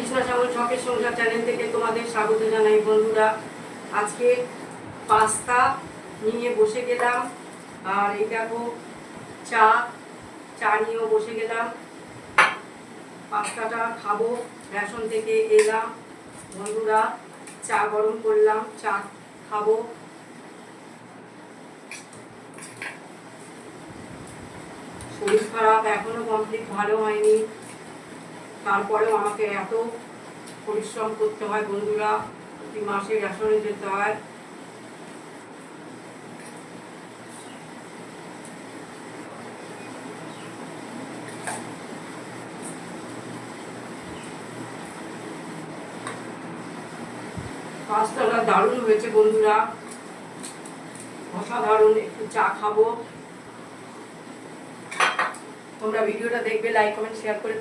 কৃষ্ণা সাগর ছকের সংসার চ্যানেল থেকে তোমাদের স্বাগত জানাই বন্ধুরা। আজকে পাস্তা নিয়ে বসে গেলাম, আর এই দেখো চা নিয়েও বসে গেলাম। পাস্তাটা খাবো, রেশন থেকে এলাম বন্ধুরা, চা গরম করলাম, চা খাবো। শরীর খারাপ, এখনো কমপ্লিট ভালো হয়নি, তারপরেও আমাকে এত পরিশ্রম করতে হয় বন্ধুরা, প্রতি মাসে রেশনে যেতে হয়। পাস্তাটা দারুণ হয়েছে বন্ধুরা, অসাধারণ। একটু চা খাবো। তোমরা ভিডিওটা দেখবে, লাইক কমেন্ট শেয়ার করে